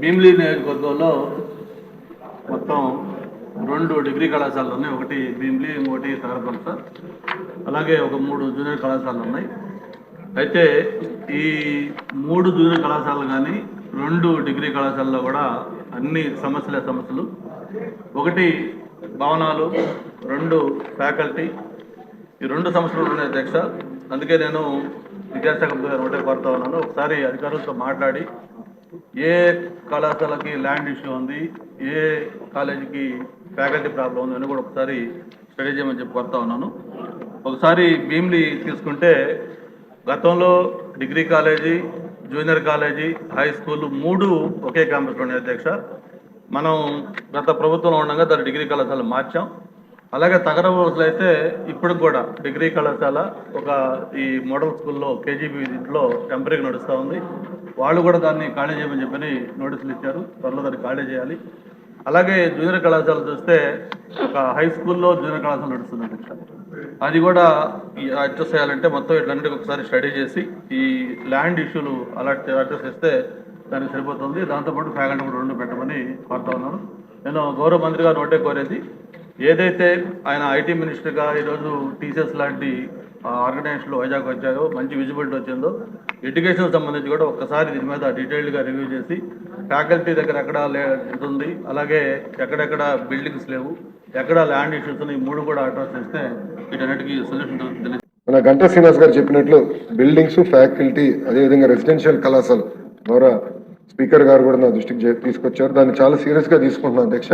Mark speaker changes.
Speaker 1: భీమిలి నియోజకవర్గంలో మొత్తం 2 డిగ్రీ కళాశాలలు ఉన్నాయి. ఒకటి భీమిలి, ఇంకోటి తారకొండ, అలాగే ఒక 3 జూనియర్ కళాశాలలు ఉన్నాయి. అయితే ఈ 3 జూనియర్ కళాశాలలు కానీ 2 డిగ్రీ కళాశాలలో కూడా అన్ని సమస్యలు. ఒకటి భవనాలు, 2 ఫ్యాకల్టీ. ఈ 2 సమస్యలు ఉన్నాయి అధ్యక్ష. అందుకే నేను విద్యాశాఖ గారు ఒకటే కోరుతా ఉన్నాను, ఒకసారి అధికారులతో మాట్లాడి ఏ కళాశాలకి ల్యాండ్ ఇష్యూ ఉంది, ఏ కాలేజీకి ఫ్యాకల్టీ ప్రాబ్లం ఉంది అని కూడా ఒకసారి స్టడీ చేయమని చెప్పి కోరుతా ఉన్నాను. ఒకసారి భీమిలి తీసుకుంటే గతంలో degree college, junior college, high school 3 ఒకే క్యాంపస్లో ఉన్నాయి అధ్యక్ష. మనం గత ప్రభుత్వంలో ఉండగా దాని డిగ్రీ కళాశాల మార్చాం. అలాగే తగరవలసలో అయితే ఇప్పటికి కూడా డిగ్రీ కళాశాల ఒక ఈ మోడల్ స్కూల్లో కేజీబీ దీంట్లో టెంపరీగా నడుస్తూ ఉంది. వాళ్ళు కూడా దాన్ని ఖాళీ చేయమని చెప్పని నోటీసులు ఇచ్చారు. త్వరలో దాన్ని ఖాళీ చేయాలి. అలాగే జూనియర్ కళాశాల చూస్తే ఒక హై స్కూల్లో జూనియర్ కళాశాల నడుస్తుంది అధ్యక్ష. అది కూడా అడ్జస్ట్ చేయాలంటే మొత్తం ఇట్లన్నిటికీ ఒకసారి స్టడీ చేసి ఈ ల్యాండ్ ఇష్యూలు అడ్జస్ట్ చేస్తే దానికి సరిపోతుంది. దాంతోపాటు ఫ్యాకల్టీ కూడా 2 పెట్టమని కోరుతా ఉన్నాను. నేను గౌరవ మంత్రి గారు ఒకటే కోరేది, ఏదైతే ఆయన ఐటీ మినిస్టర్గా ఈరోజు టీచర్స్ లాంటి ఆర్గనైజేషన్లో వైజాగ్ వచ్చాయో, మంచి విజిబిలిటీ వచ్చిందో, ఎడ్యుకేషన్ సంబంధించి కూడా ఒక్కసారి దీని మీద డీటెయిల్డ్గా రివ్యూ చేసి ఫ్యాకల్టీ దగ్గర ఎక్కడ ఎంత ఉంది, అలాగే ఎక్కడెక్కడ బిల్డింగ్స్ లేవు, ఎక్కడ ల్యాండ్ ఇష్యూస్ ఈ 3 కూడా అడ్రస్ చేస్తే వీటన్నిటికీ సొల్యూషన్ దొరుకుతుంది.
Speaker 2: మన గంటా శ్రీనివాస్ గారు చెప్పినట్లు బిల్డింగ్స్, ఫ్యాకల్టీ, అదేవిధంగా రెసిడెన్షియల్ కళాశాల ద్వారా స్పీకర్ గారు కూడా నా దృష్టికి తీసుకొచ్చారు. దాన్ని చాలా సీరియస్గా తీసుకుంటున్నాను అధ్యక్ష.